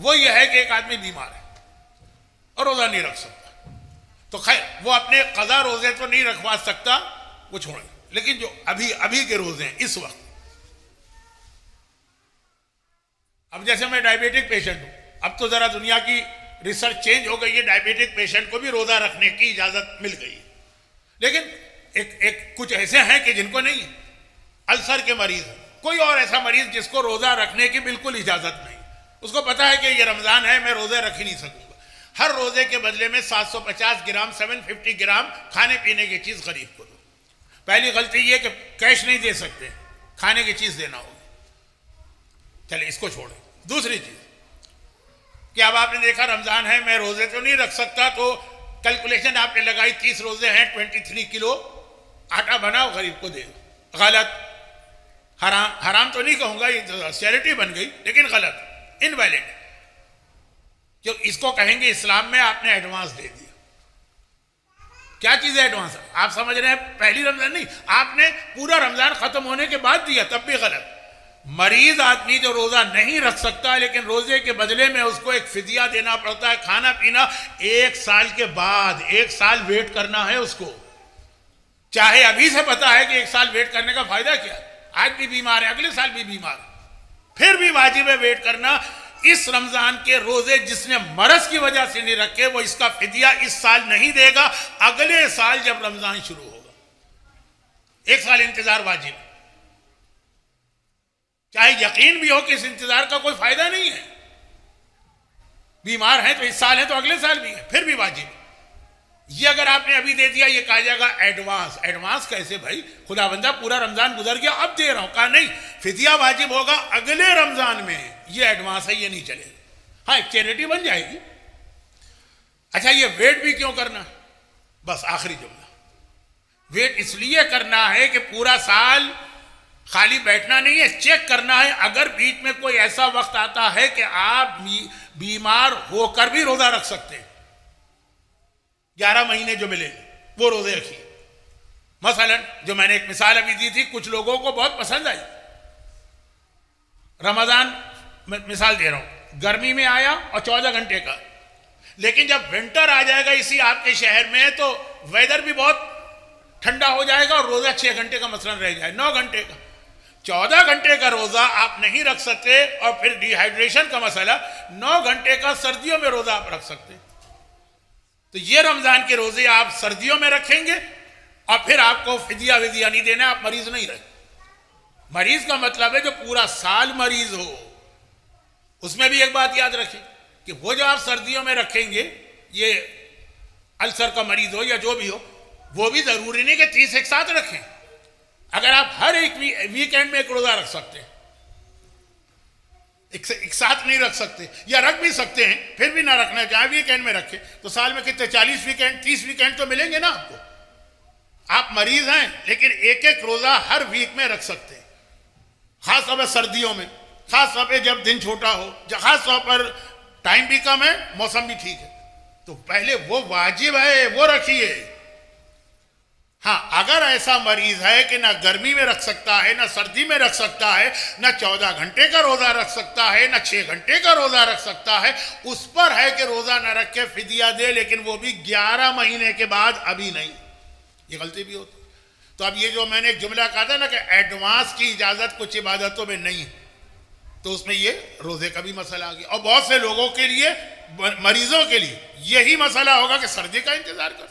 وہ یہ ہے کہ ایک آدمی بیمار ہے اور روزہ نہیں رکھ سکتا، تو خیر وہ اپنے قضا روزے تو نہیں رکھوا سکتا، وہ چھوڑیں، لیکن جو ابھی کے روزے ہیں اس وقت، اب جیسے میں ڈائبیٹک پیشنٹ ہوں، اب تو ذرا دنیا کی ریسرچ چینج ہو گئی ہے، ڈائبیٹک پیشنٹ کو بھی روزہ رکھنے کی اجازت مل گئی ہے، لیکن ایک کچھ ایسے ہیں کہ جن کو نہیں، السر کے مریض ہیں، کوئی اور ایسا مریض جس کو روزہ رکھنے کی بالکل اجازت نہیں، اس کو پتا ہے کہ یہ رمضان ہے، میں روزے رکھ ہی نہیں سکوں گا، ہر روزے کے بدلے میں 750 گرام 750 گرام کھانے پینے کی چیز غریب کو دو۔ پہلی غلطی یہ کہ کیش نہیں دے سکتے، کھانے کی چیز دینا ہوگی، چلے اس کو چھوڑیں۔ دوسری چیز کہ اب آپ نے دیکھا رمضان ہے، میں روزے تو نہیں رکھ سکتا، تو کیلکولیشن آپ نے لگائی 30 روزے ہیں، 23 کلو آٹا بناؤ غریب کو دے دو، غلط، حرام تو نہیں کہوں گا، یہ چیریٹی بن گئی لیکن غلط، انویلڈ، جو اس کو کہیں گے اسلام میں آپ نے ایڈوانس دے دیا۔ کیا چیز ہے ایڈوانس؟ آپ سمجھ رہے ہیں پہلی رمضان نہیں، آپ نے پورا رمضان ختم ہونے کے بعد دیا، تب بھی غلط۔ مریض آدمی جو روزہ نہیں رکھ سکتا لیکن روزے کے بدلے میں اس کو ایک فدیہ دینا پڑتا ہے، کھانا پینا، 1 سال کے بعد، 1 سال ویٹ کرنا ہے اس کو، چاہے ابھی سے پتا ہے کہ 1 سال ویٹ کرنے کا فائدہ کیا ہے، آج بھی بیمار ہے، اگلے سال بھی بیمار ہے، پھر بھی واجب ہے ویٹ کرنا۔ اس رمضان کے روزے جس نے مرض کی وجہ سے نہیں رکھے، وہ اس کا فدیہ اس سال نہیں دے گا، اگلے سال جب رمضان شروع ہوگا، 1 سال انتظار واجب ہے، چاہے یقین بھی ہو کہ اس انتظار کا کوئی فائدہ نہیں ہے، بیمار ہیں تو اس سال ہے تو اگلے سال بھی ہے، پھر بھی واجب ہے۔ یہ اگر آپ نے ابھی دے دیا، یہ کہا جائے گا ایڈوانس۔ ایڈوانس کیسے بھائی؟ خدا بندہ پورا رمضان گزر گیا اب دے رہا ہوں، کہا نہیں، فدیہ واجب ہوگا اگلے رمضان میں، یہ ایڈوانس ہے، یہ نہیں چلے گا، ہاں ایک چیریٹی بن جائے گی۔ اچھا یہ ویٹ بھی کیوں کرنا؟ بس آخری جملہ، ویٹ اس لیے کرنا ہے کہ پورا سال خالی بیٹھنا نہیں ہے، چیک کرنا ہے، اگر بیچ میں کوئی ایسا وقت آتا ہے کہ آپ بیمار ہو کر بھی روزہ رکھ سکتے ہیں، 11 مہینے جو ملے وہ روزے رکھیے۔ مثلا جو میں نے ایک مثال ابھی دی تھی، کچھ لوگوں کو بہت پسند آئی، رمضان میں مثال دے رہا ہوں، گرمی میں آیا اور 14 گھنٹے کا، لیکن جب ونٹر آ جائے گا اسی آپ کے شہر میں تو ویدر بھی بہت ٹھنڈا ہو جائے گا اور روزہ 6 گھنٹے کا مثلا رہ جائے، 9 گھنٹے کا، 14 گھنٹے کا روزہ آپ نہیں رکھ سکتے، اور پھر ڈی ہائیڈریشن کا مسئلہ، 9 گھنٹے کا سردیوں میں روزہ آپ رکھ سکتے، تو یہ رمضان کے روزے آپ سردیوں میں رکھیں گے اور پھر آپ کو فدیہ نہیں دینا، آپ مریض نہیں رہے۔ مریض کا مطلب ہے جو پورا سال مریض ہو۔ اس میں بھی ایک بات یاد رکھیں کہ وہ جو آپ سردیوں میں رکھیں گے، یہ السر کا مریض ہو یا جو بھی ہو، وہ بھی ضروری نہیں کہ 30 ایک ساتھ رکھیں، اگر آپ ہر ایک ویکینڈ میں ایک روزہ رکھ سکتے ہیں، ایک ساتھ نہیں رکھ سکتے، یا رکھ بھی سکتے ہیں پھر بھی نہ رکھنا چاہے ویکینڈ میں رکھیں، تو سال میں کتنے 40 ویکینڈ 30 ویکینڈ تو ملیں گے نا آپ کو۔ آپ مریض ہیں لیکن ایک ایک روزہ ہر ویک میں رکھ سکتے ہیں، خاص طور پر سردیوں میں، خاص طور پہ جب دن چھوٹا ہو، خاص طور پر ٹائم بھی کم ہے، موسم بھی ٹھیک ہے، تو پہلے وہ واجب ہے وہ رکھیے۔ ہاں اگر ایسا مریض ہے کہ نہ گرمی میں رکھ سکتا ہے، نہ سردی میں رکھ سکتا ہے، نہ 14 گھنٹے کا روزہ رکھ سکتا ہے، نہ 6 گھنٹے کا روزہ رکھ سکتا ہے، اس پر ہے کہ روزہ نہ رکھ کے فدیہ دے، لیکن وہ بھی 11 مہینے کے بعد، ابھی نہیں۔ یہ غلطی بھی ہوتی۔ تو اب یہ جو میں نے ایک جملہ کہا تھا نا کہ ایڈوانس کی اجازت کچھ عبادتوں میں نہیں، تو اس میں یہ روزے کا بھی مسئلہ آ گیا، اور بہت سے لوگوں کے لیے، مریضوں کے لیے یہی مسئلہ ہوگا کہ سردی کا انتظار کر